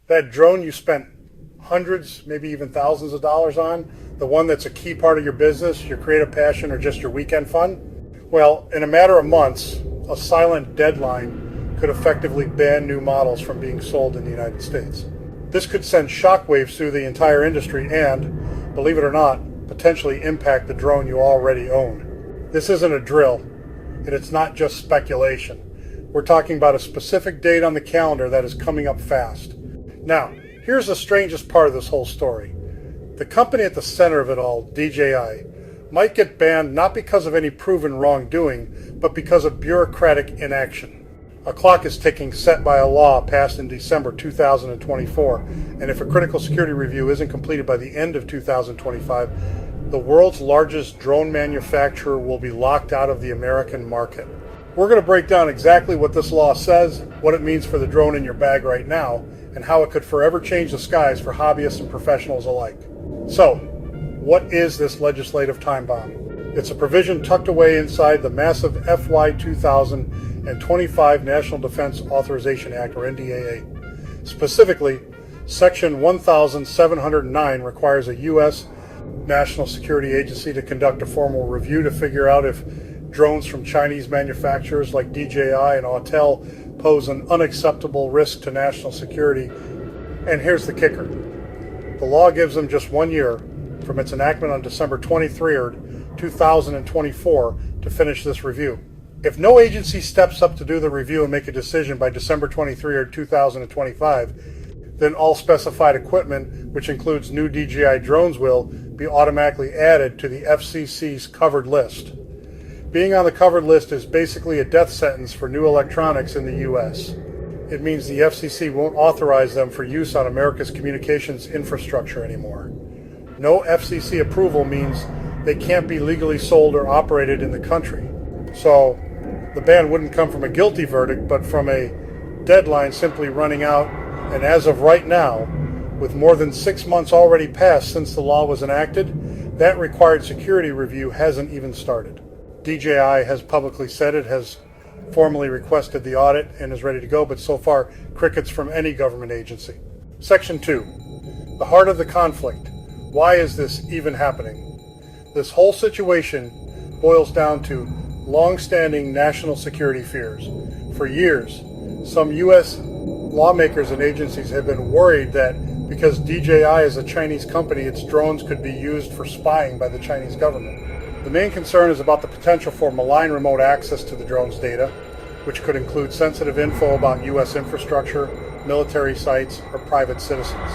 That drone you spent hundreds, maybe even thousands of dollars on, the one that's a key part of your business, your creative passion, or just your weekend fun? Well, in a matter of months, a silent deadline could effectively ban new models from being sold in the United States. This could send shockwaves through the entire industry and, believe it or not, potentially impact the drone you already own. This isn't a drill, and it's not just speculation. We're talking about a specific date on the calendar that is coming up fast. Now, here's the strangest part of this whole story. The company at the center of it all, DJI, might get banned not because of any proven wrongdoing, but because of bureaucratic inaction. A clock is ticking set by a law passed in December 2024, and if a critical security review isn't completed by the end of 2025, the world's largest drone manufacturer will be locked out of the American market. We're going to break down exactly what this law says, what it means for the drone in your bag right now, and how it could forever change the skies for hobbyists and professionals alike. So, what is this legislative time bomb? It's a provision tucked away inside the massive FY 2025 National Defense Authorization Act, or NDAA. Specifically, Section 1709 requires a U.S. national security agency to conduct a formal review to figure out if drones from Chinese manufacturers like DJI and Autel pose an unacceptable risk to national security. And here's the kicker. The law gives them just 1 year from its enactment on December 23rd, 2024 to finish this review. If no agency steps up to do the review and make a decision by December 23rd, 2025, then all specified equipment, which includes new DJI drones, will be automatically added to the FCC's covered list. Being on the covered list is basically a death sentence for new electronics in the U.S. It means the FCC won't authorize them for use on America's communications infrastructure anymore. No FCC approval means they can't be legally sold or operated in the country. So the ban wouldn't come from a guilty verdict, but from a deadline simply running out. And as of right now, with more than 6 months already passed since the law was enacted, that required security review hasn't even started. DJI has publicly said it has formally requested the audit and is ready to go, but so far, crickets from any government agency. Section 2. The heart of the conflict. Why is this even happening? This whole situation boils down to long-standing national security fears. For years, some U.S. lawmakers and agencies have been worried that because DJI is a Chinese company, its drones could be used for spying by the Chinese government. The main concern is about the potential for malign remote access to the drone's data, which could include sensitive info about U.S. infrastructure, military sites, or private citizens.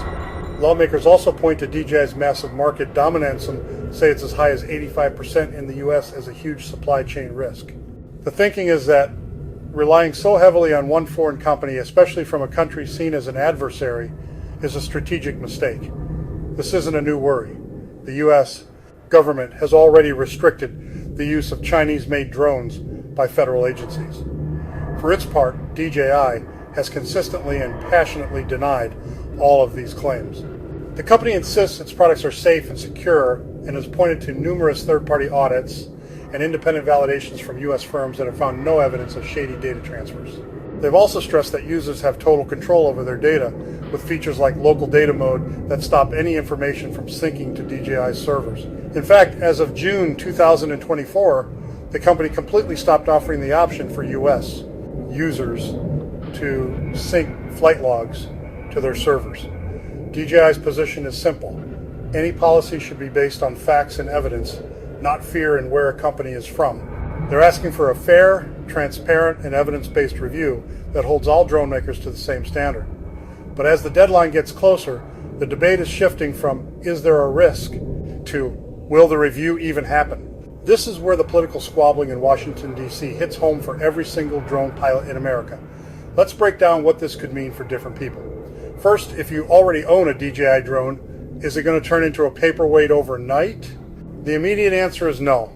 Lawmakers also point to DJI's massive market dominance and say it's as high as 85% in the U.S. as a huge supply chain risk. The thinking is that relying so heavily on one foreign company, especially from a country seen as an adversary, is a strategic mistake. This isn't a new worry. The U.S. government has already restricted the use of Chinese-made drones by federal agencies. For its part, DJI has consistently and passionately denied all of these claims. The company insists its products are safe and secure and has pointed to numerous third-party audits and independent validations from U.S. firms that have found no evidence of shady data transfers. They've also stressed that users have total control over their data, with features like local data mode that stop any information from syncing to DJI's servers. In fact, as of June 2024, the company completely stopped offering the option for U.S. users to sync flight logs to their servers. DJI's position is simple. Any policy should be based on facts and evidence, not fear and where a company is from. They're asking for a fair, transparent, and evidence-based review that holds all drone makers to the same standard. But as the deadline gets closer, the debate is shifting from, is there a risk, to, will the review even happen? This is where the political squabbling in Washington, D.C. hits home for every single drone pilot in America. Let's break down what this could mean for different people. First, if you already own a DJI drone, is it going to turn into a paperweight overnight? The immediate answer is no.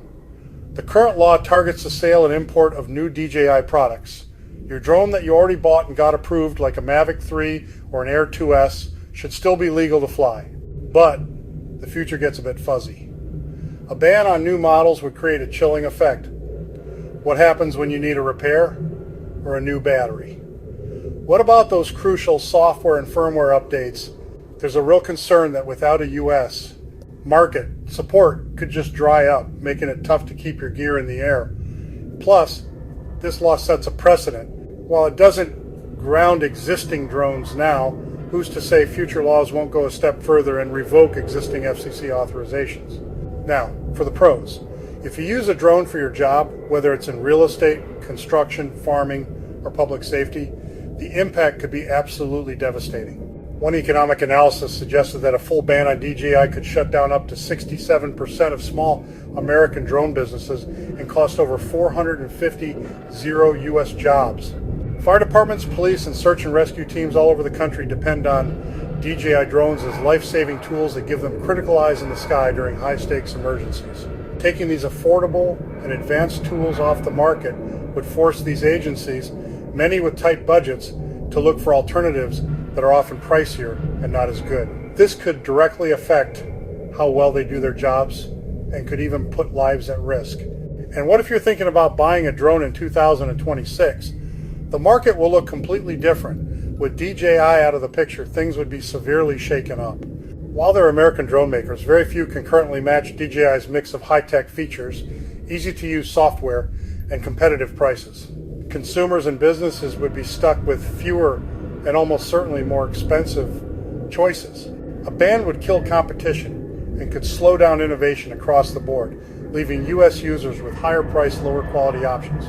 The current law targets the sale and import of new DJI products. Your drone that you already bought and got approved, like a Mavic 3 or an Air 2S, should still be legal to fly. But the future gets a bit fuzzy. A ban on new models would create a chilling effect. What happens when you need a repair or a new battery? What about those crucial software and firmware updates? There's a real concern that without a U.S. market, support could just dry up, making it tough to keep your gear in the air. Plus, this law sets a precedent. While it doesn't ground existing drones now, who's to say future laws won't go a step further and revoke existing FCC authorizations? Now, for the pros. If you use a drone for your job, whether it's in real estate, construction, farming, or public safety, the impact could be absolutely devastating. One economic analysis suggested that a full ban on DJI could shut down up to 67% of small American drone businesses and cost over 450 U.S. jobs. Fire departments, police, and search and rescue teams all over the country depend on DJI drones as life-saving tools that give them critical eyes in the sky during high-stakes emergencies. Taking these affordable and advanced tools off the market would force these agencies, many with tight budgets, to look for alternatives that are often pricier and not as good. This could directly affect how well they do their jobs and could even put lives at risk. And what if you're thinking about buying a drone in 2026? The market will look completely different. With DJI out of the picture, things would be severely shaken up. While they're American drone makers, very few can currently match DJI's mix of high-tech features, easy-to-use software, and competitive prices. Consumers and businesses would be stuck with fewer and almost certainly more expensive choices. A ban would kill competition and could slow down innovation across the board, leaving U.S. users with higher-priced, lower-quality options.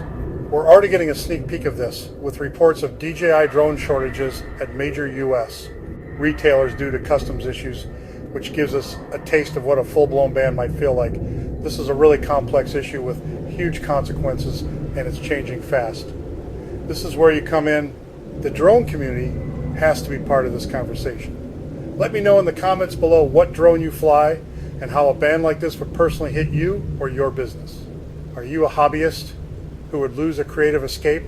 We're already getting a sneak peek of this, with reports of DJI drone shortages at major U.S. retailers due to customs issues, which gives us a taste of what a full-blown ban might feel like. This is a really complex issue with huge consequences, and it's changing fast. This is where you come in. The drone community has to be part of this conversation. Let me know in the comments below what drone you fly and how a ban like this would personally hit you or your business. Are you a hobbyist who would lose a creative escape?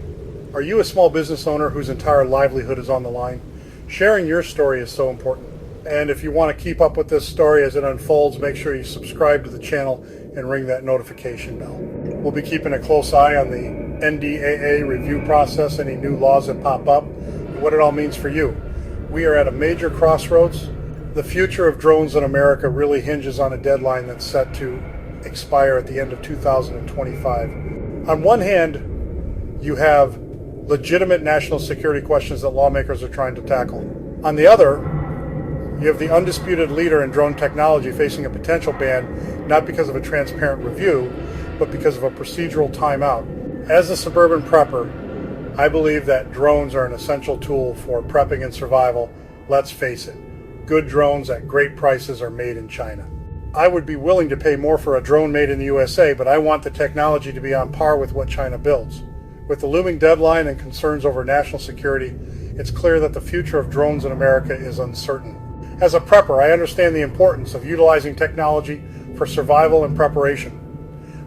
Are you a small business owner whose entire livelihood is on the line? Sharing your story is so important. And if you want to keep up with this story as it unfolds, make sure you subscribe to the channel and ring that notification bell. We'll be keeping a close eye on the NDAA review process, any new laws that pop up, and what it all means for you. We are at a major crossroads. The future of drones in America really hinges on a deadline that's set to expire at the end of 2025. On one hand, you have legitimate national security questions that lawmakers are trying to tackle. On the other, you have the undisputed leader in drone technology facing a potential ban, not because of a transparent review, but because of a procedural timeout. As a suburban prepper, I believe that drones are an essential tool for prepping and survival. Let's face it, good drones at great prices are made in China. I would be willing to pay more for a drone made in the USA, but I want the technology to be on par with what China builds. With the looming deadline and concerns over national security, it's clear that the future of drones in America is uncertain. As a prepper, I understand the importance of utilizing technology for survival and preparation.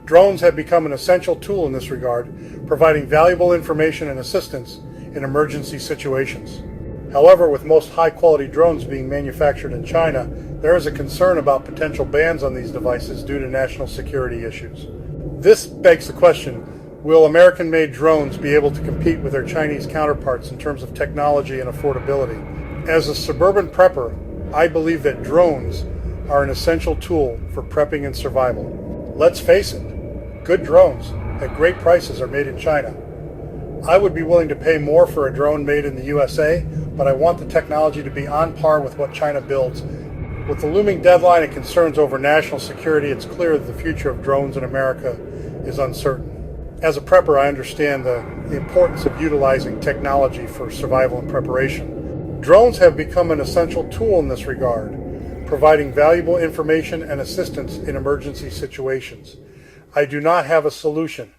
Drones have become an essential tool in this regard, providing valuable information and assistance in emergency situations. However, with most high-quality drones being manufactured in China, there is a concern about potential bans on these devices due to national security issues. This begs the question, will American-made drones be able to compete with their Chinese counterparts in terms of technology and affordability? As a suburban prepper, I believe that drones are an essential tool for prepping and survival. Let's face it, good drones at great prices are made in China. I would be willing to pay more for a drone made in the USA, but I want the technology to be on par with what China builds. With the looming deadline and concerns over national security, it's clear that the future of drones in America is uncertain. As a prepper, I understand the importance of utilizing technology for survival and preparation. Drones have become an essential tool in this regard, providing valuable information and assistance in emergency situations. I do not have a solution,